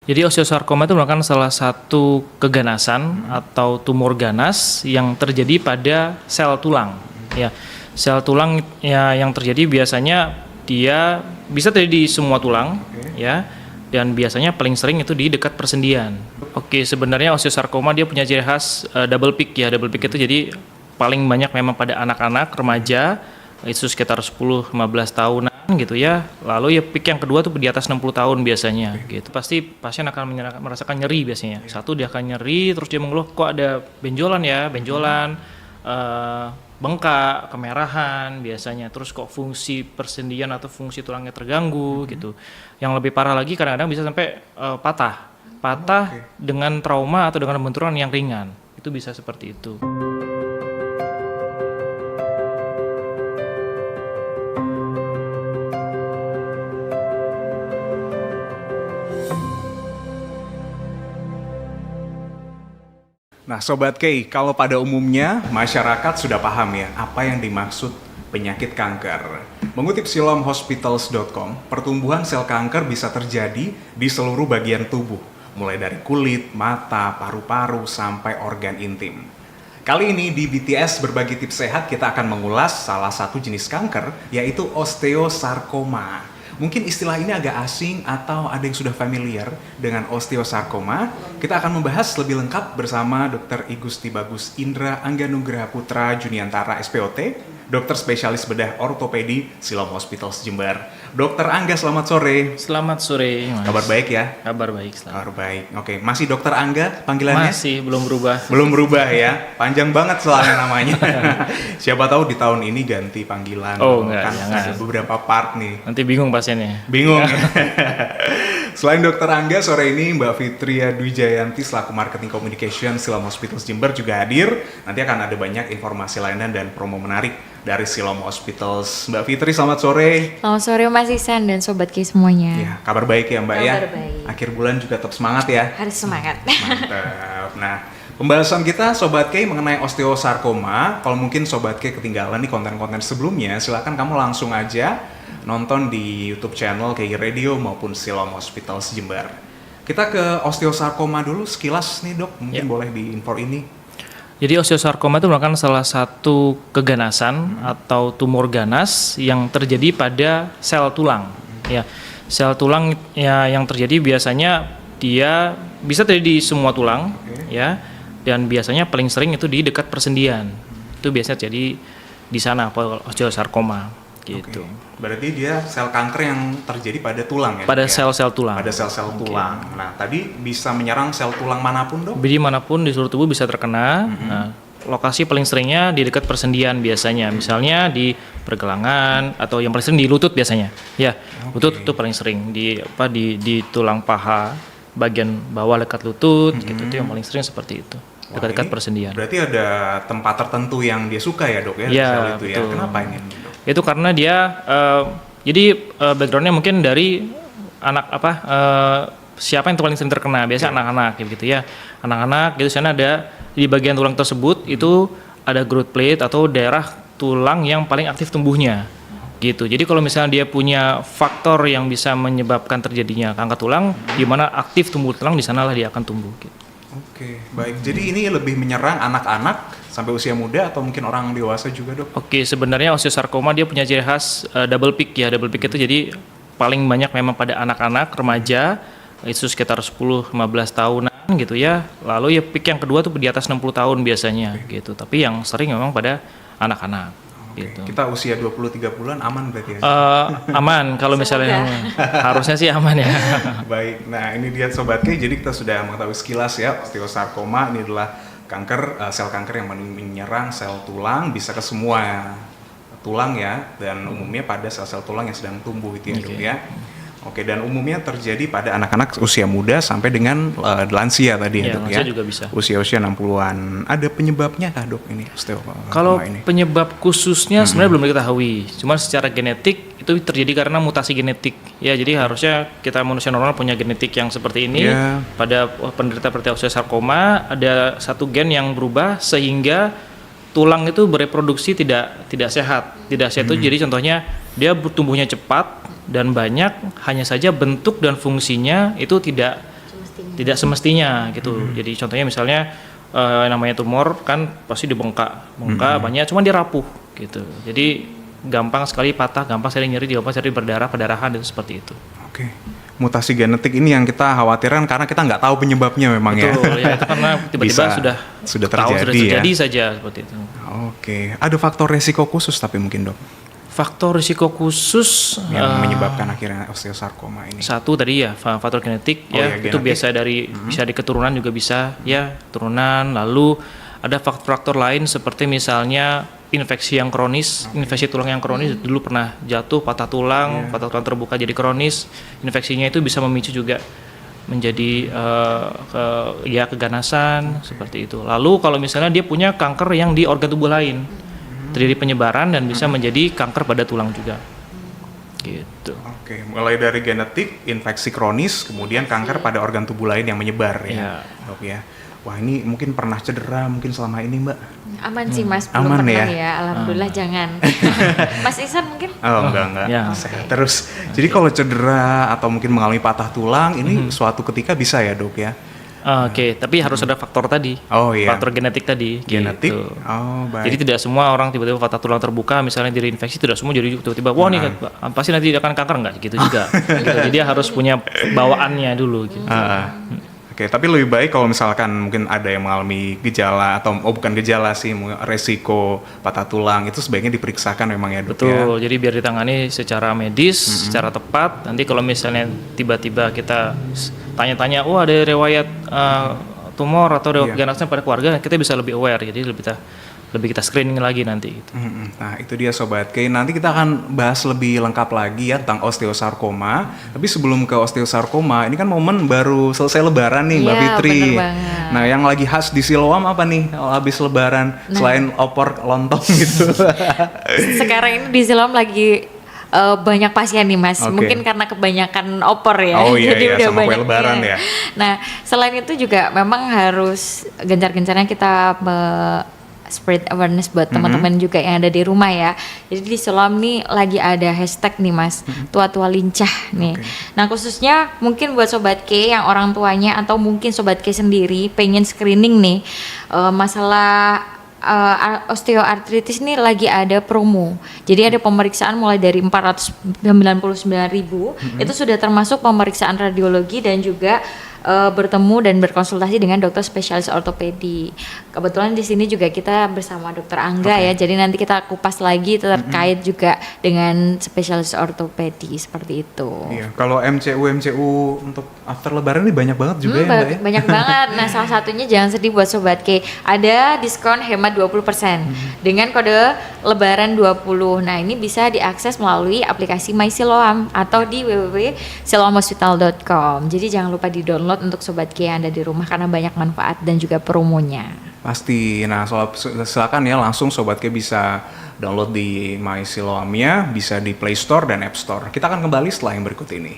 Jadi osteosarkoma itu merupakan salah satu keganasan atau tumor ganas yang terjadi pada sel tulang. Ya, sel tulang ya yang terjadi biasanya dia bisa terjadi di semua tulang, ya, dan biasanya paling sering itu di dekat persendian. Oke, sebenarnya osteosarkoma dia punya ciri khas double peak ya. Double peak itu jadi paling banyak memang pada anak-anak, remaja, itu sekitar 10-15 tahunan gitu ya. Lalu ya peak yang kedua tuh di atas 60 tahun biasanya gitu. Pasti pasien akan merasakan nyeri biasanya. Satu dia akan nyeri, terus dia mengeluh kok ada benjolan ya, bengkak, kemerahan biasanya. Terus kok fungsi persendian atau fungsi tulangnya terganggu gitu. Yang lebih parah lagi kadang-kadang bisa sampai patah dengan trauma atau dengan benturan yang ringan. Itu bisa seperti itu. Nah, Sobat Kei, kalau pada umumnya masyarakat sudah paham ya apa yang dimaksud penyakit kanker. Mengutip silomhospitals.com, pertumbuhan sel kanker bisa terjadi di seluruh bagian tubuh, mulai dari kulit, mata, paru-paru, sampai organ intim. Kali ini di BTS Berbagi Tips Sehat kita akan mengulas salah satu jenis kanker, yaitu osteosarkoma. Mungkin istilah ini agak asing atau ada yang sudah familiar dengan osteosarkoma. Kita akan membahas lebih lengkap bersama Dr. I Gusti Bagus Indra Angganugraha Putra Juniantara SPOT, dokter spesialis bedah ortopedi Silom Hospitals Jember. Dr. Angga, selamat sore. Selamat sore, Mas. Kabar baik ya? Kabar baik selamat. Kabar baik. Oke, masih Dr. Angga panggilannya? Masih belum berubah. Belum berubah ya. Panjang banget soalnya namanya. Siapa tahu di tahun ini ganti panggilan. Oh, enggak, kan jangan. ada beberapa part nih. Nanti bingung pasiennya. Bingung. Selain Dr. Angga, sore ini Mbak Fitria Dwi Jayanti selaku Marketing Communication Silom Hospitals Jember juga hadir. Nanti akan ada banyak informasi lainnya dan promo menarik dari Silom Hospitals. Mbak Fitri, selamat sore. Selamat sore Mas Ihsan dan Sobat Ki semuanya. Ya, kabar baik ya Mbak ya? Kabar baik. Akhir bulan juga tetap semangat ya? Harus semangat. Mantap. Nah, pembahasan kita Sobat K mengenai osteosarkoma. Kalau mungkin Sobat K ketinggalan nih konten-konten sebelumnya, silakan kamu langsung aja nonton di YouTube channel KI Radio maupun Silom Hospitals Jember. Kita ke osteosarkoma dulu sekilas nih Dok, mungkin boleh di info ini. Jadi osteosarkoma itu merupakan salah satu keganasan atau tumor ganas yang terjadi pada sel tulang. Ya, sel tulang ya yang terjadi biasanya dia bisa terjadi di semua tulang, ya, dan biasanya paling sering itu di dekat persendian. Itu biasanya jadi di sana osteosarkoma gitu. Berarti dia sel kanker yang terjadi pada tulang ya? Pada sel-sel tulang. Pada sel-sel tulang. Nah, tadi bisa menyerang sel tulang manapun Dok? Jadi manapun di seluruh tubuh bisa terkena. Nah, lokasi paling seringnya di dekat persendian biasanya. Misalnya di pergelangan atau yang paling sering di lutut biasanya. Ya, lutut itu paling sering di tulang paha bagian bawah dekat lutut gitu. Itu yang paling sering seperti itu. Dekat-dekat persendian. Berarti ada tempat tertentu yang dia suka ya Dok ya? Ya, sel itu betul. ya. Kenapa ini Dok? Itu karena dia backgroundnya mungkin dari siapa yang paling sering terkena, biasa anak-anak gitu ya. Anak-anak gitu, sana ada di bagian tulang tersebut itu ada growth plate atau daerah tulang yang paling aktif tumbuhnya gitu. Jadi kalau misalnya dia punya faktor yang bisa menyebabkan terjadinya kanker tulang, di mana aktif tumbuh tulang, di sanalah dia akan tumbuh gitu. Oke, baik. Jadi ini lebih menyerang anak-anak sampai usia muda atau mungkin orang dewasa juga Dok? Oke, sebenarnya osteosarkoma dia punya ciri khas double peak ya. Double peak itu jadi paling banyak memang pada anak-anak, remaja, itu sekitar 10-15 tahunan gitu ya. Lalu ya peak yang kedua tuh di atas 60 tahun biasanya gitu. Tapi yang sering memang pada anak-anak gitu. Kita usia 20-30 bulan aman berarti ya? Aman kalau misalnya harusnya sih aman ya. Baik, nah ini dia Sobat K, jadi kita sudah mengetahui sekilas ya, osteosarkoma ini adalah kanker, sel kanker yang menyerang sel tulang, bisa ke semua tulang ya, dan umumnya pada sel-sel tulang yang sedang tumbuh itu ya Dok ya. Oke, dan umumnya terjadi pada anak-anak usia muda sampai dengan lansia tadi ya Dok ya. Lansia juga bisa. Usia-usia 60-an. Ada penyebabnya kah Dok ini osteosarkoma Kalau ini? penyebab khususnya sebenarnya belum diketahui. Cuma secara genetik itu terjadi karena mutasi genetik. Ya, jadi harusnya kita manusia normal punya genetik yang seperti ini. Ya. Pada penderita osteosarkoma ada satu gen yang berubah sehingga tulang itu bereproduksi tidak sehat. Tidak sehat itu jadi contohnya dia bertumbuhnya cepat dan banyak, hanya saja bentuk dan fungsinya itu tidak Tidak semestinya gitu. Jadi contohnya misalnya namanya tumor kan pasti dibengkak banyak, cuman dia rapuh gitu. Jadi gampang sekali patah, gampang sekali nyeri, gampang sekali berdarah, perdarahan itu seperti itu. Oke. Mutasi genetik ini yang kita khawatirkan karena kita nggak tahu penyebabnya memang. Betul, ya itu karena tiba-tiba sudah tahu, sudah terjadi terjadi saja seperti itu. Oke. Ada faktor resiko khusus tapi mungkin dok Faktor risiko khusus yang menyebabkan akhirnya osteosarkoma ini. Satu tadi ya faktor genetik ya itu genetik. biasa dari bisa di keturunan juga bisa ya turunan. Lalu ada faktor-faktor lain seperti misalnya infeksi yang kronis, infeksi tulang yang kronis. Dulu pernah jatuh patah tulang terbuka jadi kronis. Infeksinya itu bisa memicu juga menjadi keganasan seperti itu. Lalu kalau misalnya dia punya kanker yang di organ tubuh lain, terjadi penyebaran dan bisa menjadi kanker pada tulang juga. Gitu. Oke, mulai dari genetik, infeksi kronis, kemudian kanker pada organ tubuh lain yang menyebar ya, dok ya. Wah ini mungkin pernah cedera mungkin selama ini mbak? Aman sih mas, belum Aman pernah ya? ya, alhamdulillah jangan. Mas Ihsan mungkin? Oh enggak, Ya. sehat terus. Jadi kalau cedera atau mungkin mengalami patah tulang ini suatu ketika bisa ya dok ya? Oke, tapi harus ada faktor tadi, Oh iya. faktor genetik tadi. Genetik. Gitu. Oh baik. Jadi tidak semua orang tiba-tiba patah tulang terbuka, misalnya dari infeksi tidak semua jadi tiba-tiba wah nih pasti nanti akan kanker enggak gitu juga. Gitu. Jadi dia harus punya bawaannya dulu. Gitu. Oke, tapi lebih baik kalau misalkan mungkin ada yang mengalami gejala atau bukan gejala sih, resiko patah tulang itu sebaiknya diperiksakan memang ya dok ya. Betul, jadi biar ditangani secara medis, secara tepat. Nanti kalau misalnya tiba-tiba kita tanya-tanya, oh ada riwayat tumor atau riwayat ganasnya pada keluarga, kita bisa lebih aware, jadi lebih kita screening lagi nanti. Gitu. Nah itu dia Sobat Kay, nanti kita akan bahas lebih lengkap lagi ya tentang osteosarkoma. Tapi sebelum ke osteosarkoma, ini kan momen baru selesai lebaran nih Mbak Iya, Fitri. bener banget. Nah yang lagi khas di Siloam apa nih kalau habis lebaran, selain opor lontong gitu? Sekarang ini di Siloam lagi banyak pasien nih mas, Oke. mungkin karena kebanyakan opor ya, Oh iya, jadi iya, udah sama kue banyak lebaran ya. Nah selain itu juga memang harus gencar-gencarnya kita spread awareness buat teman-teman juga yang ada di rumah ya. Jadi di Siloam nih lagi ada hashtag nih mas, tua-tua lincah nih. Nah khususnya mungkin buat Sobat K yang orang tuanya atau mungkin Sobat K sendiri pengen screening nih masalah osteoartritis nih lagi ada promo. Jadi ada pemeriksaan mulai dari 499.000 itu sudah termasuk pemeriksaan radiologi dan juga bertemu dan berkonsultasi dengan dokter spesialis ortopedi. Kebetulan di sini juga kita bersama dokter Angga ya. Jadi nanti kita kupas lagi terkait juga dengan spesialis ortopedi seperti itu. Iya, kalau MCU untuk after lebaran ini banyak banget juga ya Mbak ya? Banyak banget. Nah, salah satunya jangan sedih buat Sobat K. Ada diskon hemat 20% dengan kode lebaran 20. Nah, ini bisa diakses melalui aplikasi My Siloam atau di www.siloamhospital.com. Jadi jangan lupa di-download untuk Sobat K yang ada di rumah karena banyak manfaat dan juga promonya. Pasti. Nah, silakan ya langsung Sobat K bisa download di My Siloam-nya, bisa di Play Store dan App Store. Kita akan kembali setelah yang berikut ini.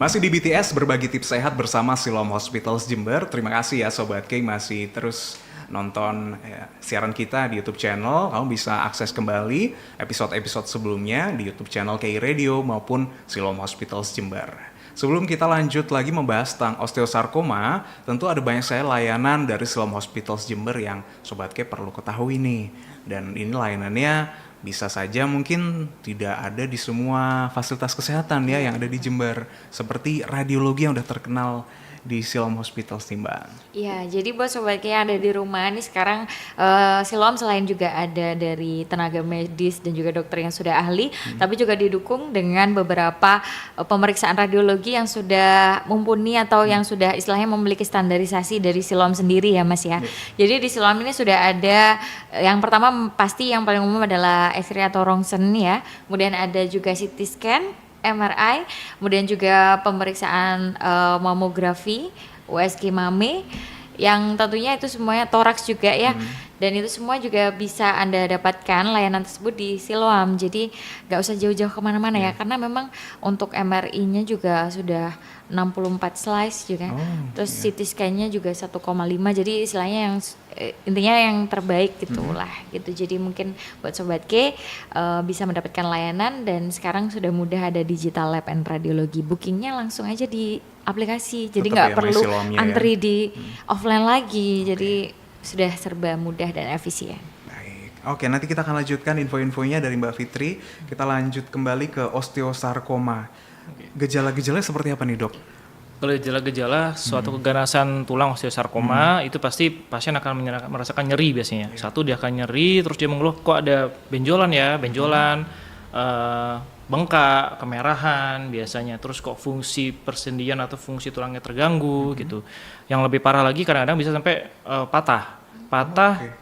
Masih di BTS berbagi tips sehat bersama Siloam Hospitals Jember. Terima kasih ya Sobat K masih terus nonton siaran kita di YouTube channel. Kamu bisa akses kembali episode-episode sebelumnya di YouTube channel K Radio maupun Siloam Hospitals Jember. Sebelum kita lanjut lagi membahas tentang osteosarkoma, tentu ada banyak sekali layanan dari Siloam Hospitals Jember yang Sobat K perlu ketahui nih. Dan ini layanannya bisa saja mungkin tidak ada di semua fasilitas kesehatan ya yang ada di Jember, seperti radiologi yang udah terkenal di Siloam Hospital Timbang. Iya, jadi buat Sobat K yang ada di rumah nih sekarang Siloam selain juga ada dari tenaga medis dan juga dokter yang sudah ahli, tapi juga didukung dengan beberapa pemeriksaan radiologi yang sudah mumpuni atau yang sudah istilahnya memiliki standarisasi dari Siloam sendiri ya Mas ya. Jadi di Siloam ini sudah ada yang pertama pasti yang paling umum adalah X-ray atau rongsen ya, kemudian ada juga CT scan, MRI, kemudian juga pemeriksaan mamografi, USG mame, yang tentunya itu semuanya toraks juga ya. Dan itu semua juga bisa Anda dapatkan layanan tersebut di Siloam. Jadi nggak usah jauh-jauh kemana-mana ya, karena memang untuk MRI-nya juga sudah 64 slice juga. Terus CT scan-nya juga 1,5. Jadi istilahnya yang intinya yang terbaik gitulah gitu. Jadi mungkin buat Sobat K bisa mendapatkan layanan, dan sekarang sudah mudah ada digital lab and radiologi. Bookingnya langsung aja di aplikasi. Jadi Tetap nggak ya, perlu MySiloamnya antri di offline lagi. Jadi sudah serba mudah dan efisien. Baik. Oke, nanti kita akan lanjutkan info-infonya dari Mbak Fitri. Kita lanjut kembali ke osteosarkoma. Gejala-gejalanya seperti apa nih, Dok? Kalau gejala-gejala suatu keganasan tulang osteosarkoma itu pasti pasien akan merasakan nyeri biasanya. Satu, dia akan nyeri, terus dia mengeluh kok ada benjolan, bengkak, kemerahan biasanya. Terus kok fungsi persendian atau fungsi tulangnya terganggu gitu. Yang lebih parah lagi kadang-kadang bisa sampai patah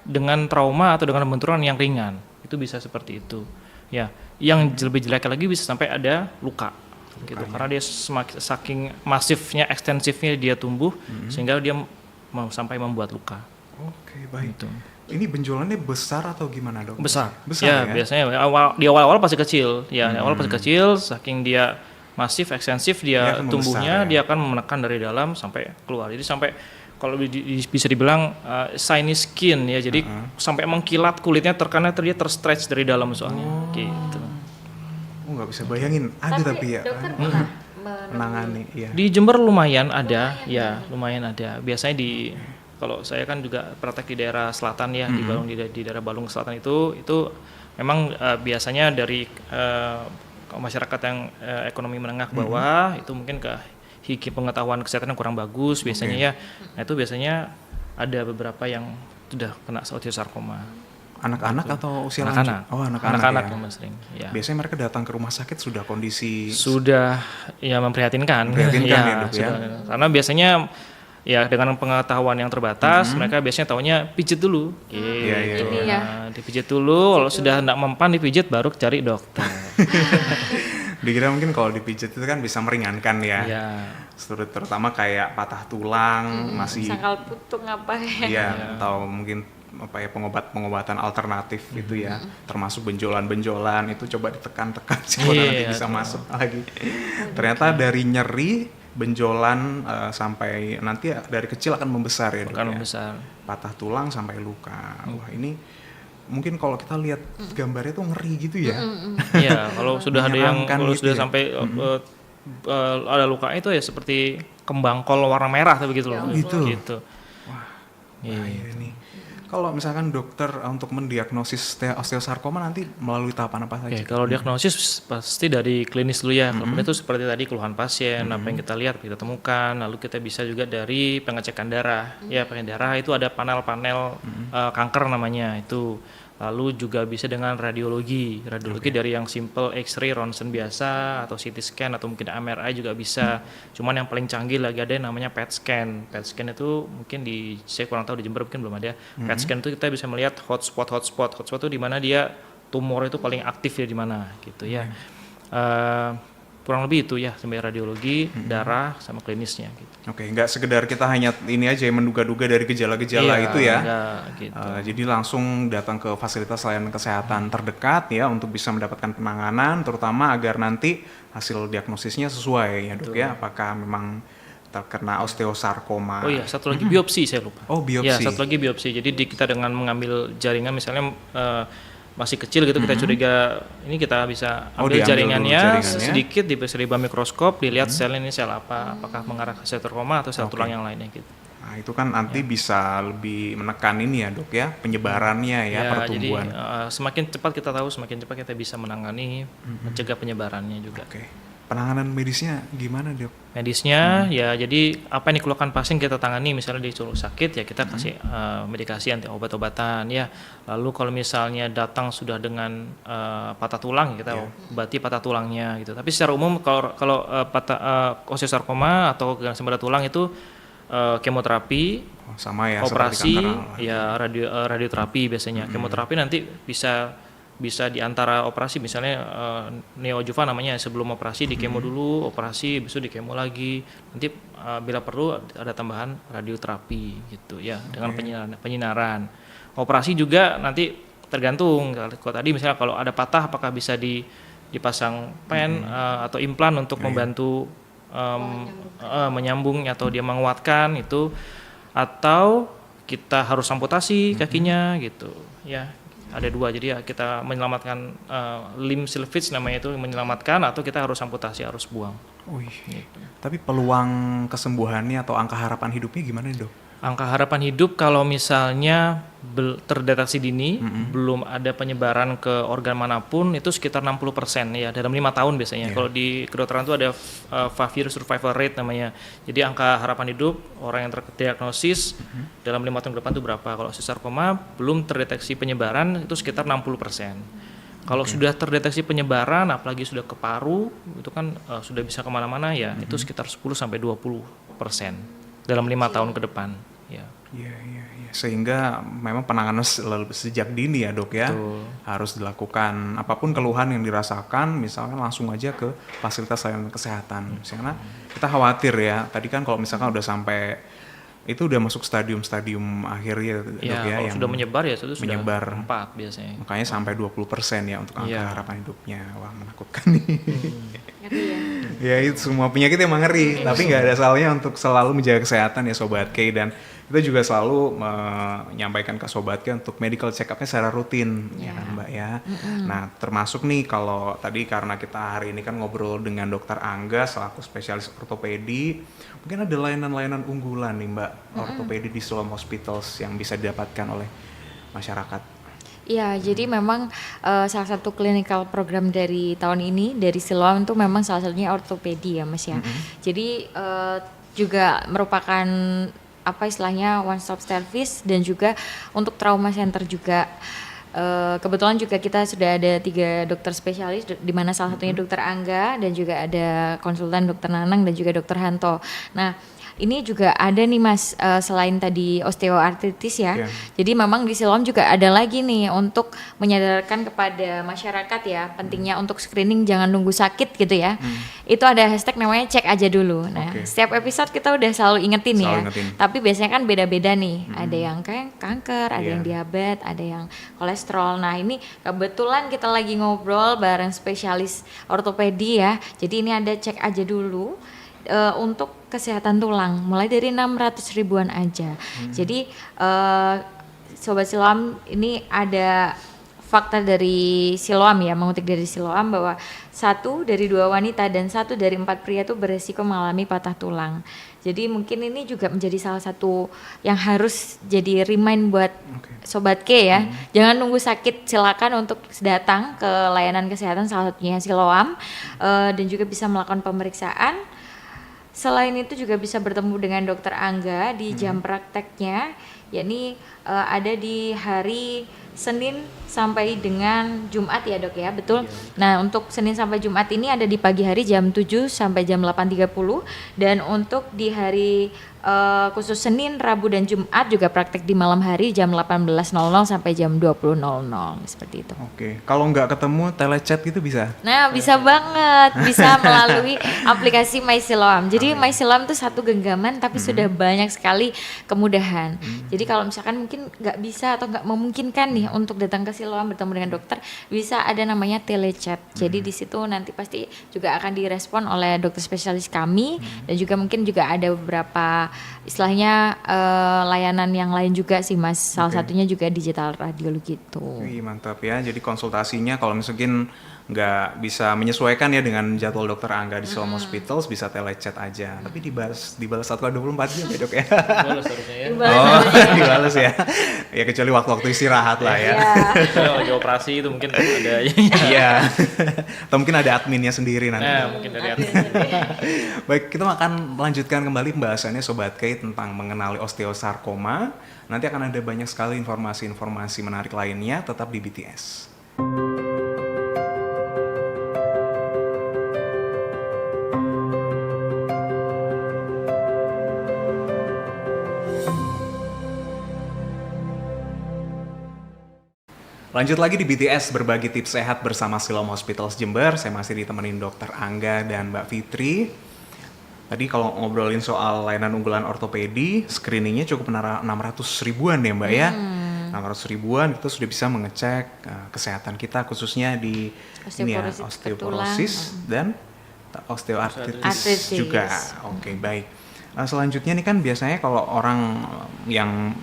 dengan trauma atau dengan benturan yang ringan. Itu bisa seperti itu. Ya, yang lebih jelek lagi bisa sampai ada luka. Gitu, karena dia saking masifnya, ekstensifnya dia tumbuh sehingga dia sampai membuat luka. Oke, baik. Gitu. Ini benjolannya besar atau gimana, Dok? Besar ya? Biasanya di awal-awal pasti kecil. Awal pasti kecil, saking dia masif, ekstensif dia akan tumbuhnya, membesar, dia akan menekan dari dalam sampai keluar. Jadi sampai kalau bisa dibilang shiny skin ya, jadi sampai mengkilat kulitnya, terkena dia terstretch dari dalam soalnya. Gitu. Nggak bisa bayangin, ada tapi ya. Dokter pernah Menangani, ya. Di Jember lumayan ada. Lumayan ada. Biasanya kalau saya kan juga praktek di daerah selatan ya, di daerah Balung Selatan itu memang biasanya dari masyarakat yang ekonomi menengah ke bawah itu mungkin pengetahuan kesehatan yang kurang bagus biasanya ya. Nah, itu biasanya ada beberapa yang sudah kena osteosarkoma. Anak-anak atau usia lanjut? Anak-anak. Oh, anak-anak ya. Yang sering. Ya. Biasanya mereka datang ke rumah sakit sudah kondisi sudah ya memprihatinkan. Memprihatinkan ya, Dok, ya. Karena biasanya ya dengan pengetahuan yang terbatas mereka biasanya taunya pijit dulu. Gitu. Nah, dipijit dulu, kalau sudah tidak mempan dipijit baru cari dokter. Dikira mungkin kalau dipijit itu kan bisa meringankan ya. Iya. Terutama kayak patah tulang, masih sangkal putung apa ya. Iya, atau mungkin pengobatan alternatif gitu ya, termasuk benjolan-benjolan itu coba ditekan-tekan siapa nanti bisa masuk lagi. Ternyata dari nyeri, benjolan sampai nanti dari kecil akan membesar ya, Dok, Akan ya? membesar. Patah tulang sampai luka. Wah, ini mungkin kalau kita lihat gambarnya tuh ngeri gitu ya. Iya, kalau sudah ada yang Menyeramkan gitu sudah ya. sampai ada luka itu ya seperti kembang kol warna merah tapi begitu loh. Gitu. Bahaya ini. Kalau misalkan dokter untuk mendiagnosis osteosarkoma nanti melalui tahapan apa saja? Oke, kalau diagnosis pasti dari klinis dulu ya. Kemudian itu seperti tadi keluhan pasien, apa yang kita lihat, kita temukan. Lalu kita bisa juga dari pengecekan darah. Ya, pengecekan darah itu ada panel-panel kanker namanya itu. Lalu juga bisa dengan radiologi dari yang simple X-ray, ronsen biasa, atau CT scan, atau mungkin MRI juga bisa. Cuman yang paling canggih lagi ada yang namanya PET scan. PET scan itu mungkin saya kurang tahu di Jember mungkin belum ada. PET scan itu kita bisa melihat hotspot itu di mana dia tumor itu paling aktif ya di mana gitu ya. Kurang lebih itu ya, sampai radiologi, darah sama klinisnya gitu. Oke, nggak sekedar kita hanya ini aja menduga-duga dari gejala-gejala itu ya. Enggak, gitu. Jadi langsung datang ke fasilitas layanan kesehatan terdekat ya untuk bisa mendapatkan penanganan, terutama agar nanti hasil diagnosisnya sesuai ya, Dok ya. Apakah memang terkena osteosarkoma? Oh iya, satu lagi biopsi saya lupa. Oh, biopsi. Ya, satu lagi biopsi. Jadi kita dengan mengambil jaringan misalnya masih kecil gitu, kita curiga ini, kita bisa ambil jaringannya sedikit, bisa di bawah mikroskop, dilihat sel ini sel apa, apakah mengarah ke osteosarkoma atau sel tulang yang lainnya gitu. Nah, itu kan nanti bisa lebih menekan ini ya, Dok ya, penyebarannya ya, pertumbuhan. Jadi semakin cepat kita tahu, semakin cepat kita bisa menangani, mencegah penyebarannya juga. Oke. Penanganan medisnya gimana, Dok? Medisnya ya, jadi apa yang dikeluhkan pasien kita tangani. Misalnya disuruh sakit ya kita kasih medikasi, anti obat-obatan ya. Lalu kalau misalnya datang sudah dengan patah tulang, kita obati patah tulangnya gitu. Tapi secara umum kalau osteosarkoma atau gangguan pada tulang itu kemoterapi, sama ya, operasi, seperti kanker. ya radioterapi biasanya. Kemoterapi nanti bisa bisa di antara operasi, misalnya neoadjuvan namanya, sebelum operasi di kemo dulu, operasi besok di kemo lagi, nanti bila perlu ada tambahan radioterapi gitu ya, dengan penyinaran. Operasi juga nanti tergantung, kalau tadi misalnya kalau ada patah apakah bisa dipasang pen atau implan untuk membantu menyambung atau dia menguatkan itu, atau kita harus amputasi kakinya gitu ya. Ada dua, jadi ya kita menyelamatkan limb salvage namanya itu, menyelamatkan, atau kita harus amputasi, harus buang. Wih. Tapi peluang kesembuhannya atau angka harapan hidupnya gimana nih, Dok? Angka harapan hidup kalau misalnya terdeteksi dini, belum ada penyebaran ke organ manapun, itu sekitar 60% ya, dalam 5 tahun biasanya. Kalau di kedokteran itu ada 5-year survival rate namanya. Jadi angka harapan hidup orang yang terdiagnosis dalam 5 tahun ke depan itu berapa. Kalau sarkoma belum terdeteksi penyebaran itu sekitar 60%. Kalau sudah terdeteksi penyebaran, apalagi sudah ke paru, itu kan sudah bisa kemana-mana ya, itu sekitar 10-20% dalam 5 tahun ke depan. Ya. Iya. Sehingga memang penanganan sejak dini ya, Dok ya. Betul. Harus dilakukan, apapun keluhan yang dirasakan, misalkan langsung aja ke fasilitas layanan kesehatan. Karena kita khawatir ya, tadi kan kalau misalkan udah sampai itu udah masuk stadium akhir ya, Dok ya, Kalau yang sudah menyebar ya itu sudah menyebar 4 biasanya. makanya sampai 20% ya untuk angka Iya. harapan hidupnya. Wah, menakutkan nih. Ngeri ya. Ya itu semua penyakit emang ngeri, tapi nggak ada salahnya untuk selalu menjaga kesehatan ya Sobat K, dan kita juga selalu menyampaikan ke Sobat K untuk medical check up-nya secara rutin ya kan Mbak ya. Nah termasuk nih kalau tadi karena kita hari ini kan ngobrol dengan Dokter Angga selaku spesialis ortopedi, mungkin ada layanan-layanan unggulan nih Mbak ortopedi di Siloam Hospitals yang bisa didapatkan oleh masyarakat. Iya, jadi memang salah satu clinical program dari tahun ini dari Siloam itu memang salah satunya ortopedi ya Mas ya. Jadi juga merupakan apa istilahnya one stop service, dan juga untuk trauma center juga. Kebetulan juga kita sudah ada 3 dokter spesialis, di mana salah satunya Dokter Angga, dan juga ada konsultan Dokter Nanang dan juga Dokter Hanto. Nah ini juga ada nih Mas, selain tadi osteoartritis ya. Jadi memang di Siloam juga ada lagi nih untuk menyadarkan kepada masyarakat ya, pentingnya untuk screening, jangan nunggu sakit gitu ya. Itu ada hashtag namanya cek aja dulu. Nah, setiap episode kita udah selalu ingetin ya. Tapi biasanya kan beda-beda nih. Ada yang kayak kanker, ada yang diabetes, ada yang kolesterol. Nah, ini kebetulan kita lagi ngobrol bareng spesialis ortopedi ya. Jadi ini ada cek aja dulu. Untuk kesehatan tulang mulai dari 600 ribuan aja. Jadi Sobat Siloam, ini ada fakta dari Siloam ya, mengutip dari Siloam bahwa 1 dari 2 wanita dan 1 dari 4 pria itu beresiko mengalami patah tulang. Jadi mungkin ini juga menjadi salah satu yang harus jadi remind buat Sobat K ya. Jangan nunggu sakit, silakan untuk datang ke layanan kesehatan salah satunya Siloam, dan juga bisa melakukan pemeriksaan. Selain itu juga bisa bertemu dengan Dokter Angga di jam prakteknya, yakni ada di hari Senin sampai dengan Jumat ya Dok ya, betul? Nah untuk Senin sampai Jumat ini ada di pagi hari jam 7 sampai jam 8.30, dan untuk di hari khusus Senin, Rabu, dan Jumat juga praktek di malam hari jam 18.00 sampai jam 20.00 seperti itu. Oke, kalau nggak ketemu telechat gitu bisa? Nah bisa banget, bisa melalui aplikasi My Siloam. Jadi My Siloam itu satu genggaman tapi sudah banyak sekali kemudahan. Jadi kalau misalkan mungkin nggak bisa atau nggak memungkinkan nih untuk datang ke Siloam bertemu dengan dokter, bisa ada namanya telechat. Jadi di situ nanti pasti juga akan direspon oleh dokter spesialis kami, dan juga mungkin juga ada beberapa istilahnya layanan yang lain juga sih Mas. Salah satunya juga digital radiologi gitu. Wih, mantap ya. Jadi konsultasinya kalau misalkan nggak bisa menyesuaikan ya dengan jadwal Dokter Angga di Siloam Hospitals, bisa telechat aja. Tapi dibalas 1x24 jam ya Dok ya. Balas harusnya ya. Dibalas ya. Ya kecuali waktu-waktu istirahat lah ya. Kalau lagi operasi itu mungkin ada. Iya. Atau mungkin ada adminnya sendiri nanti. Nah, mungkin dari atas. Baik, kita akan melanjutkan kembali pembahasannya Sobat K tentang mengenali osteosarkoma. Nanti akan ada banyak sekali informasi-informasi menarik lainnya, tetap di BTS. Lanjut lagi di BTS berbagi tips sehat bersama Siloam Hospitals Jember. Saya masih ditemenin Dokter Angga dan Mbak Fitri. Tadi kalau ngobrolin soal layanan unggulan ortopedi, screeningnya cukup 600 ribuan ya Mbak ya. 600 ribuan itu sudah bisa mengecek kesehatan kita khususnya di osteoporosis dan osteoartritis juga. Oke, baik. Selanjutnya nih kan biasanya kalau orang yang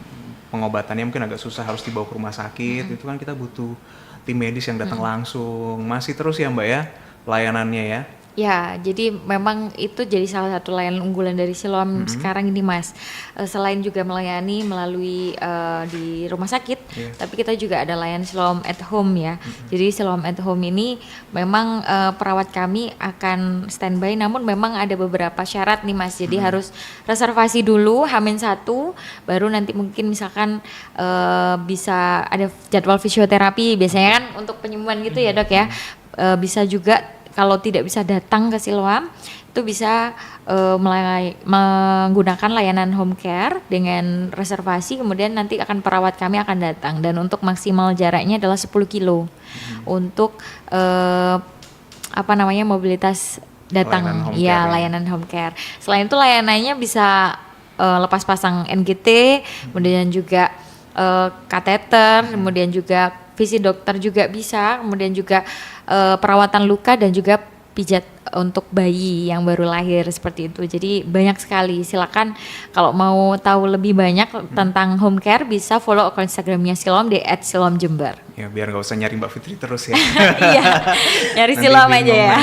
pengobatannya mungkin agak susah harus dibawa ke rumah sakit, itu kan kita butuh tim medis yang datang langsung. Masih terus ya Mbak ya layanannya ya? Ya, jadi memang itu jadi salah satu layanan unggulan dari Siloam sekarang ini Mas. Selain juga melayani melalui di rumah sakit, tapi kita juga ada layanan Siloam at Home ya. Jadi Siloam at Home ini memang perawat kami akan standby, namun memang ada beberapa syarat nih Mas. Jadi harus reservasi dulu H-1, baru nanti mungkin misalkan bisa ada jadwal fisioterapi, biasanya kan untuk penyembuhan gitu ya Dok ya. Bisa juga kalau tidak bisa datang ke Siloam, itu bisa menggunakan layanan home care dengan reservasi, kemudian nanti akan perawat kami akan datang, dan untuk maksimal jaraknya adalah 10 kilo untuk mobilitas datang, layanan home care. Selain itu layanannya bisa lepas pasang NGT, kemudian juga kateter, kemudian juga visi dokter juga bisa, kemudian juga perawatan luka dan juga pijat untuk bayi yang baru lahir seperti itu. Jadi banyak sekali. Silakan kalau mau tahu lebih banyak tentang home care bisa follow akun Instagramnya Siloam di @siloamjember. Ya biar nggak usah nyari Mbak Fitri terus ya. Iya, nyari Siloam aja ya.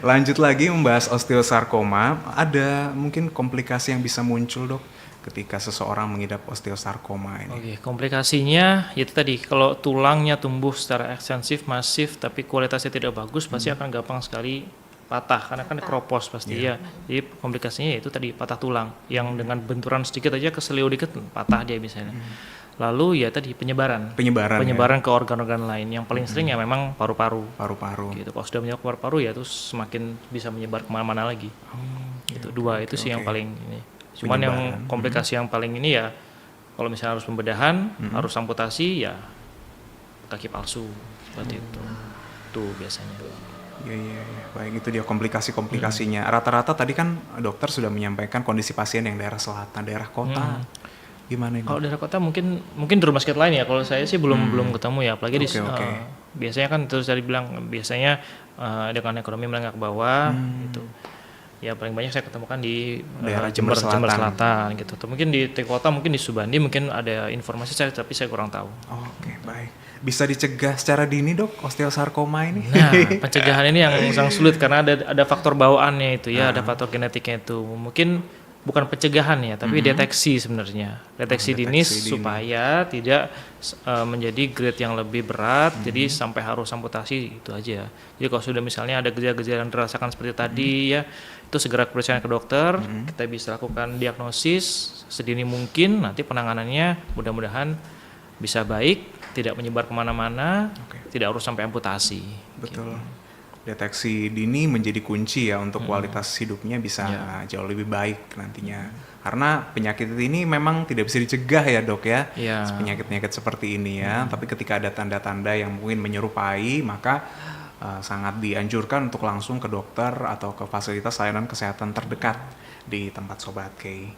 Lanjut lagi membahas osteosarkoma. Ada mungkin komplikasi yang bisa muncul Dok ketika seseorang mengidap osteosarkoma ini? Oke, komplikasinya itu tadi, kalau tulangnya tumbuh secara ekstensif, masif, tapi kualitasnya tidak bagus, pasti akan gampang sekali patah, karena kan keropos pasti ya. Jadi komplikasinya itu tadi patah tulang, yang dengan benturan sedikit aja keselio dikit patah dia misalnya. Lalu ya tadi penyebaran ke organ-organ lain. Yang paling sering ya memang paru-paru. Gitu. Kalau sudah menyebar ke paru ya terus semakin bisa menyebar kemana-mana lagi. Gitu. Dua itu sih yang paling ini. Cuman yang komplikasi yang paling ini ya kalau misalnya harus pembedahan, harus amputasi ya kaki palsu seperti itu. Tuh biasanya. Iya. Baik, itu dia komplikasinya. Rata-rata tadi kan dokter sudah menyampaikan kondisi pasien yang daerah selatan, daerah kota. Gimana ini? Kalau daerah kota mungkin di rumah sakit lain ya. Kalau saya sih belum ketemu ya. Apalagi biasanya kan terus tadi bilang biasanya dengan ekonomi menengah ke bawah gitu. Ya paling banyak saya ketemukan di daerah Jember Selatan gitu. Atau mungkin di kota, mungkin di Subandi, mungkin ada informasi tapi saya kurang tahu. Oke, baik. Bisa dicegah secara dini Dok osteosarkoma ini? Nah, pencegahan ini yang sangat sulit karena ada faktor bawaannya itu ya, ada faktor genetiknya itu. Mungkin bukan pencegahan ya, tapi deteksi sebenarnya. Deteksi dini supaya tidak menjadi grade yang lebih berat, jadi sampai harus amputasi itu aja. Jadi kalau sudah misalnya ada gejala-gejala yang dirasakan seperti tadi ya, itu segera periksa ke dokter, kita bisa lakukan diagnosis sedini mungkin, nanti penanganannya mudah-mudahan bisa baik, tidak menyebar kemana-mana, tidak harus sampai amputasi. Betul. Gitu. Deteksi dini menjadi kunci ya untuk kualitas hidupnya bisa jauh lebih baik nantinya. Karena penyakit ini memang tidak bisa dicegah ya Dok ya. Penyakit-penyakit seperti ini ya. Tapi ketika ada tanda-tanda yang mungkin menyerupai, maka sangat dianjurkan untuk langsung ke dokter atau ke fasilitas layanan kesehatan terdekat di tempat Sobat Kay.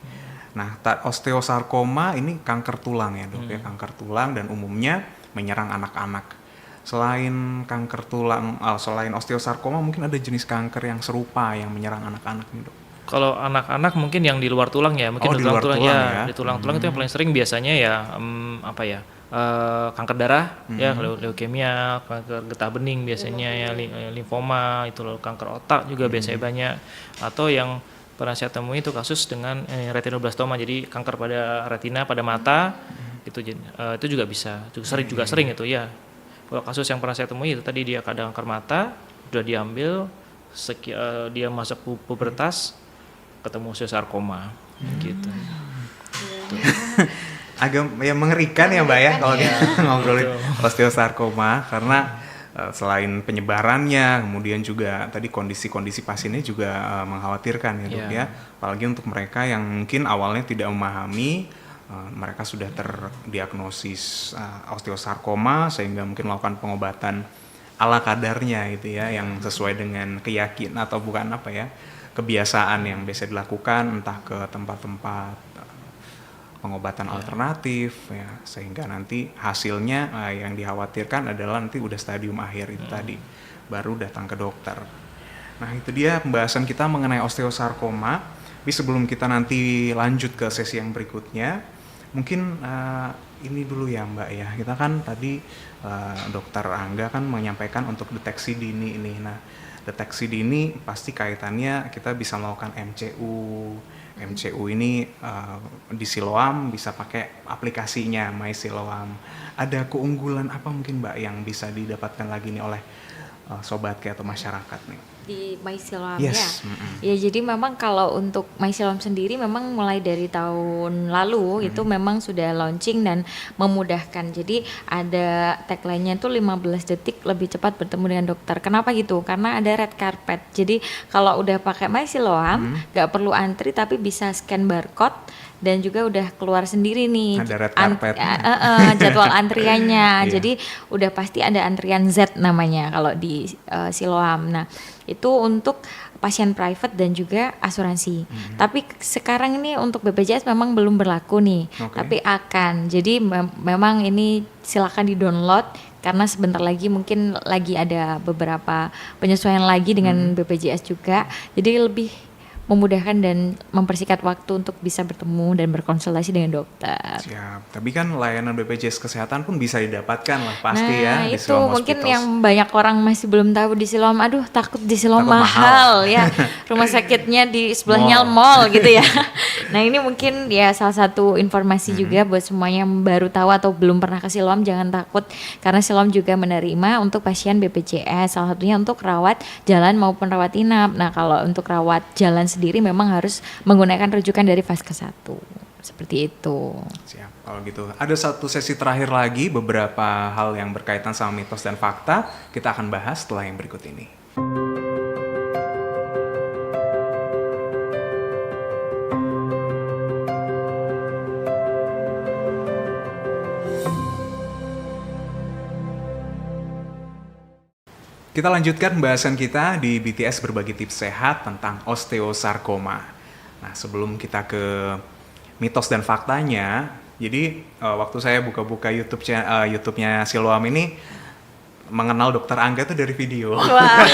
Nah, osteosarkoma ini kanker tulang ya Dok ya. Kanker tulang dan umumnya menyerang anak-anak. Selain kanker tulang, selain osteosarkoma mungkin ada jenis kanker yang serupa yang menyerang anak-anak nih Dok. Kalau anak-anak mungkin yang di luar tulang ya, mungkin di luar tulang ya. Di tulang-tulang itu yang paling sering biasanya ya kanker darah ya, leukemia, kanker getah bening biasanya ya, limfoma, itu lalu kanker otak juga biasanya banyak, atau yang pernah saya temui itu kasus dengan retinoblastoma, jadi kanker pada retina, pada mata, itu juga bisa, juga sering itu ya. Kalau kasus yang pernah saya temui itu tadi dia ada kanker mata, sudah diambil, dia masuk pubertas, ketemu osteosarkoma, gitu. Agak ya mengerikan ya Mbak ya kalau kita ngobrolin osteosarkoma, karena selain penyebarannya, kemudian juga tadi kondisi-kondisi pasiennya juga mengkhawatirkan ya Dok ya. Apalagi untuk mereka yang mungkin awalnya tidak memahami mereka sudah terdiagnosis osteosarkoma sehingga mungkin melakukan pengobatan ala kadarnya gitu ya, yang sesuai dengan keyakinan atau bukan apa ya, kebiasaan yang biasa dilakukan, entah ke tempat-tempat pengobatan alternatif ya, sehingga nanti hasilnya yang dikhawatirkan adalah nanti udah stadium akhir itu tadi baru datang ke dokter. Nah itu dia pembahasan kita mengenai osteosarkoma. Tapi sebelum kita nanti lanjut ke sesi yang berikutnya, mungkin ini dulu ya Mbak ya, kita kan tadi Dokter Angga kan menyampaikan untuk deteksi dini ini. Nah deteksi dini pasti kaitannya kita bisa melakukan MCU. MCU ini di Siloam bisa pakai aplikasinya My Siloam. Ada keunggulan apa mungkin Mbak yang bisa didapatkan lagi nih oleh sobat kayak atau masyarakat nih di My Siloam? Yes. Ya jadi memang kalau untuk My Siloam sendiri memang mulai dari tahun lalu itu memang sudah launching dan memudahkan. Jadi ada tagline-nya itu 15 detik lebih cepat bertemu dengan dokter. Kenapa gitu? Karena ada red carpet. Jadi kalau udah pakai My Siloam nggak perlu antri tapi bisa scan barcode dan juga udah keluar sendiri nih ada red carpet jadwal antriannya. Iya. Jadi udah pasti ada antrian Z namanya kalau di Siloam. Nah itu untuk pasien private dan juga asuransi. Tapi sekarang ini untuk BPJS memang belum berlaku nih, tapi akan. Jadi memang ini silakan di-download karena sebentar lagi mungkin lagi ada beberapa penyesuaian lagi dengan BPJS juga. Jadi lebih memudahkan dan mempersingkat waktu untuk bisa bertemu dan berkonsultasi dengan dokter. Siap. Tapi kan layanan BPJS Kesehatan pun bisa didapatkan lah pasti nah, ya di itu Siloam mungkin Hospitals. yang banyak orang masih belum tahu di Siloam. Aduh, takut di Siloam Takut mahal ya. Rumah sakitnya di sebelahnya mall gitu ya. Nah, ini mungkin ya salah satu informasi juga buat semuanya yang baru tahu atau belum pernah ke Siloam, jangan takut karena Siloam juga menerima untuk pasien BPJS, salah satunya untuk rawat jalan maupun rawat inap. Nah, kalau untuk rawat jalan sendiri memang harus menggunakan rujukan dari Vaskes 1. Seperti itu. Siap. Kalau gitu, ada satu sesi terakhir lagi, beberapa hal yang berkaitan sama mitos dan fakta kita akan bahas setelah yang berikut ini. Kita lanjutkan pembahasan kita di BTS Berbagi Tips Sehat tentang osteosarkoma. Nah, sebelum kita ke mitos dan faktanya, jadi waktu saya buka-buka YouTube-nya Siloam ini mengenal Dokter Angga tuh dari video. Wah.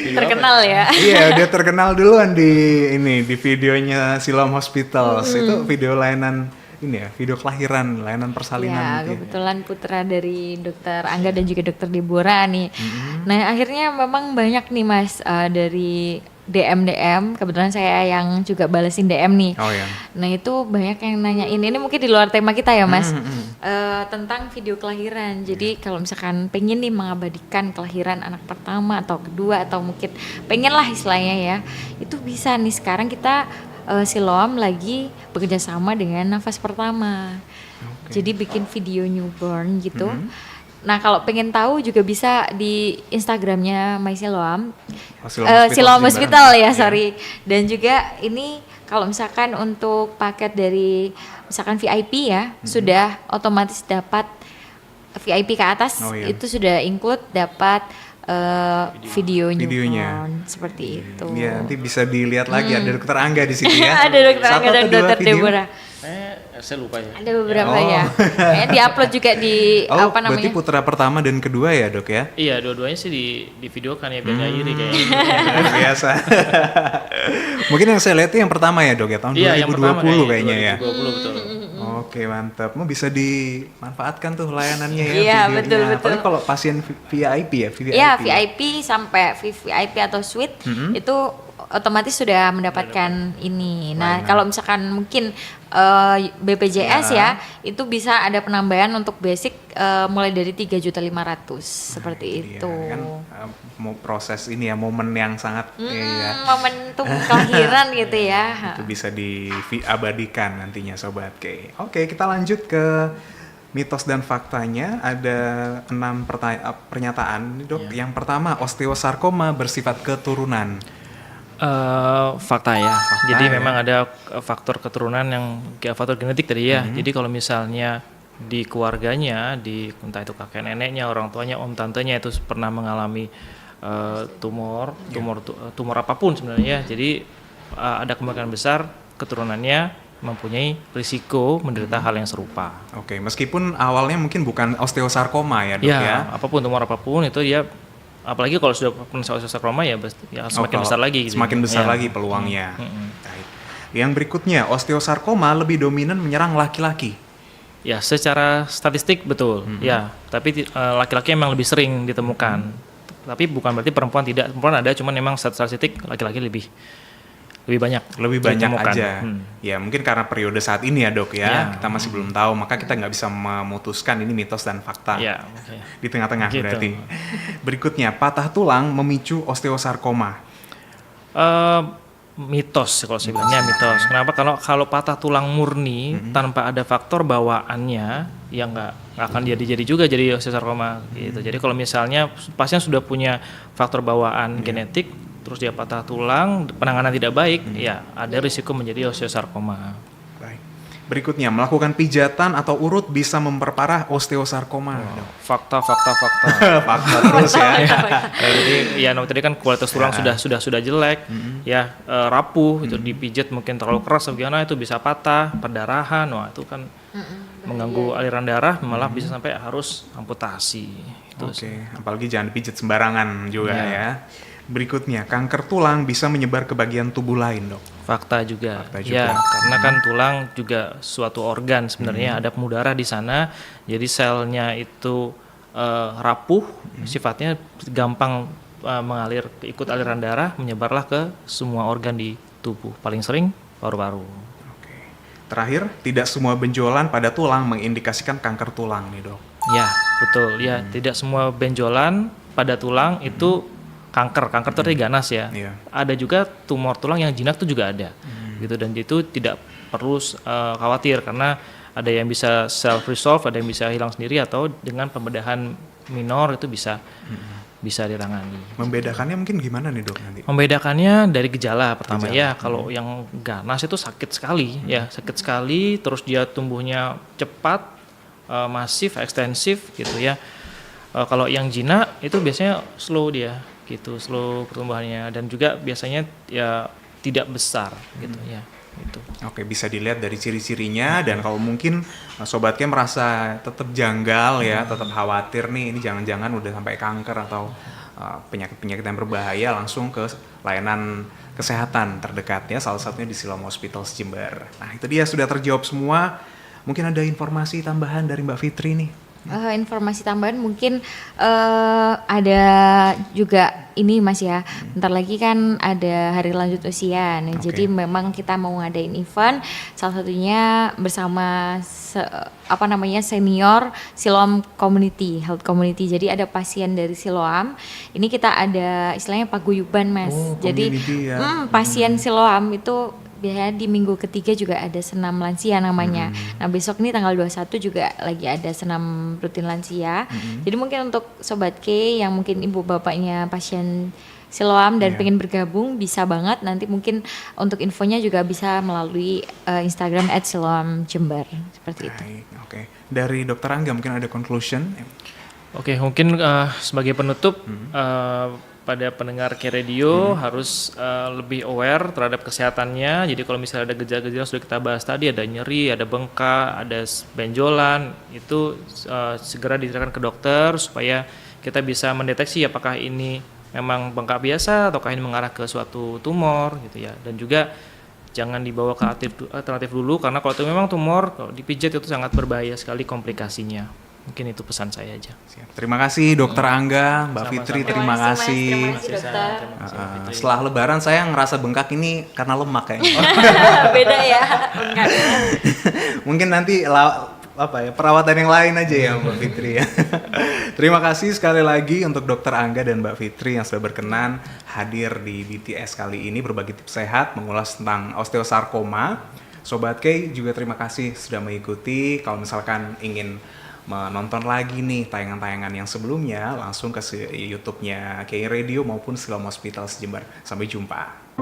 Terkenal ya. Iya, dia terkenal duluan di videonya Siloam Hospitals. Itu video layanan ini ya, video kelahiran, layanan persalinan. Ya, gitu. kebetulan putra dari Dokter Angga dan juga Dokter Deborah nih. Nah, akhirnya memang banyak nih Mas dari DM, kebetulan saya yang juga balesin DM nih. Oh ya. Nah itu banyak yang nanyain, ini mungkin di luar tema kita ya Mas, tentang video kelahiran. Jadi kalau misalkan pengen nih mengabadikan kelahiran anak pertama atau kedua atau mungkin pengen lah istilahnya ya, itu bisa nih sekarang kita Siloam lagi bekerja sama dengan Nafas Pertama. Jadi bikin video newborn gitu. Nah kalau pengen tahu juga bisa di Instagramnya My Siloam, Siloam Hospital ya, sorry. Dan juga ini kalau misalkan untuk paket dari misalkan VIP ya, sudah otomatis dapat VIP ke atas, itu sudah include dapat videonya seperti itu. Iya, nanti bisa dilihat lagi ada Dokter Angga di sini ya. Ada Dokter Angga dan Dokter Deborah. Saya lupa ya. Ada beberapa ya. Kayaknya di-upload juga di apa namanya? Berarti putra pertama dan kedua ya, Dok ya? Iya, dua-duanya sih di videokan ya, biar nggak iri kayaknya. Biasa. Mungkin yang saya lihat itu yang pertama ya, Dok ya, tahun 2020 kayaknya ya. 2020 betul. Oke, mantap. Mau bisa dimanfaatkan tuh layanannya ya. Iya, videonya. betul. Apalagi kalau pasien VIP ya, VIP. Iya, VIP sampai VIP atau suite itu otomatis sudah mendapatkan ini. Nah, kalau misalkan mungkin BPJS ya, itu bisa ada penambahan untuk basic mulai dari 3.500.000 seperti itu. Kan mau proses ini ya, momen yang sangat momentum kelahiran gitu ya. Itu bisa diabadikan nantinya Sobat K. Oke, kita lanjut ke mitos dan faktanya. Ada 6 pernyataan, Dok. Yang pertama, osteosarkoma bersifat keturunan. Fakta ya. Jadi ya. memang ada faktor keturunan yang faktor genetik tadi ya. Jadi kalau misalnya di keluarganya, di entah itu kakek neneknya, orang tuanya, om tantenya itu pernah mengalami tumor apapun sebenarnya. Jadi ada kemungkinan besar keturunannya mempunyai risiko menderita hal yang serupa. Oke, meskipun awalnya mungkin bukan osteosarkoma ya dok ya. Apapun tumor apapun itu dia, apalagi kalau sudah pernah osteosarkoma ya semakin besar lagi. Gitu. Semakin besar lagi peluangnya. Baik. Yang berikutnya, osteosarkoma lebih dominan menyerang laki-laki. Ya, secara statistik betul. Ya, tapi laki-laki memang lebih sering ditemukan. Tapi bukan berarti perempuan tidak. Perempuan ada, cuman memang secara statistik laki-laki lebih banyak ditemukan. Aja. Ya mungkin karena periode saat ini ya dok ya, kita masih belum tahu, maka kita nggak bisa memutuskan ini mitos dan fakta. Ya, di tengah-tengah gitu. Berarti. Berikutnya, patah tulang memicu osteosarkoma. Mitos kalau saya bilangnya mitos. Kenapa? Kalau patah tulang murni tanpa ada faktor bawaannya, ya nggak akan jadi juga jadi osteosarkoma gitu. Jadi kalau misalnya pasien sudah punya faktor bawaan genetik, terus dia patah tulang, penanganan tidak baik, ya ada risiko menjadi osteosarkoma. Baik. Berikutnya, melakukan pijatan atau urut bisa memperparah osteosarkoma. Fakta. Fakta terus ya. Jadi ya tadi kan kualitas tulang sudah jelek, ya rapuh, itu dipijat mungkin terlalu keras, bagaimana itu bisa patah, perdarahan, wah itu kan mengganggu aliran darah, malah bisa sampai harus amputasi. Oke, apalagi jangan dipijat sembarangan juga ya. Berikutnya, kanker tulang bisa menyebar ke bagian tubuh lain, dok. Fakta juga. Ya, karena kan tulang juga suatu organ sebenarnya, ada pembuluh darah di sana, jadi selnya itu rapuh, sifatnya gampang mengalir, ikut aliran darah, menyebarlah ke semua organ di tubuh. Paling sering paru-paru. Oke. Terakhir, tidak semua benjolan pada tulang mengindikasikan kanker tulang nih, dok. Ya, betul. Ya, tidak semua benjolan pada tulang itu kanker itu tadi ganas ya. Ada juga tumor tulang yang jinak itu juga ada, gitu, dan itu tidak perlu khawatir karena ada yang bisa self resolve, ada yang bisa hilang sendiri, atau dengan pembedahan minor itu bisa ditangani. Membedakannya mungkin gimana nih dok nanti? Membedakannya dari gejala pertama ya. Kalau yang ganas itu sakit sekali, terus dia tumbuhnya cepat, masif, ekstensif gitu ya. Kalau yang jinak itu biasanya slow dia. Gitu, slow pertumbuhannya, dan juga biasanya ya tidak besar gitu ya. Gitu. Oke, bisa dilihat dari ciri-cirinya, dan kalau mungkin sobatnya merasa tetap janggal ya, tetap khawatir nih, ini jangan-jangan udah sampai kanker atau penyakit-penyakit yang berbahaya, langsung ke layanan kesehatan terdekat ya, salah satunya di Siloam Hospitals Jember. Nah, itu dia sudah terjawab semua. Mungkin ada informasi tambahan dari Mbak Fitri nih. Informasi tambahan mungkin ada juga ini Mas ya, bentar lagi kan ada hari lanjut usia nih. Jadi memang kita mau ngadain event, salah satunya bersama senior Siloam Community, Health Community. Jadi ada pasien dari Siloam, ini kita ada istilahnya paguyuban Mas. Jadi pasien Siloam itu biasanya di minggu ketiga juga ada senam lansia namanya. Nah besok nih tanggal 21 juga lagi ada senam rutin lansia. Jadi mungkin untuk Sobat K yang mungkin ibu bapaknya pasien Siloam dan pengen bergabung, bisa banget. Nanti mungkin untuk infonya juga bisa melalui Instagram @siloamjember seperti itu. Oke. Dari Dokter Angga mungkin ada conclusion? Oke, mungkin sebagai penutup pada pendengar K Radio harus lebih aware terhadap kesehatannya. Jadi kalau misalnya ada gejala-gejala sudah kita bahas tadi, ada nyeri, ada bengkak, ada benjolan, itu segera diserahkan ke dokter supaya kita bisa mendeteksi apakah ini memang bengkak biasa ataukah ini mengarah ke suatu tumor gitu ya. Dan juga jangan dibawa ke alternatif dulu, karena kalau itu memang tumor, kalau dipijat itu sangat berbahaya sekali komplikasinya. Mungkin itu pesan saya aja. Siap. Terima kasih Dokter Angga, Mbak Sama-sama. Fitri, terima kasih. Terima kasih dokter. Setelah Lebaran saya ngerasa bengkak ini karena lemak kayaknya. Beda ya bengkak. Mungkin nanti perawatan yang lain aja ya Mbak Fitri ya. Terima kasih sekali lagi untuk Dokter Angga dan Mbak Fitri yang sudah berkenan hadir di BTS kali ini, berbagi tips sehat mengulas tentang osteosarkoma. Sobat K juga terima kasih sudah mengikuti. Kalau misalkan ingin menonton lagi nih tayangan-tayangan yang sebelumnya, langsung ke YouTube-nya KI Radio maupun Siloam Hospitals Jember. Sampai jumpa.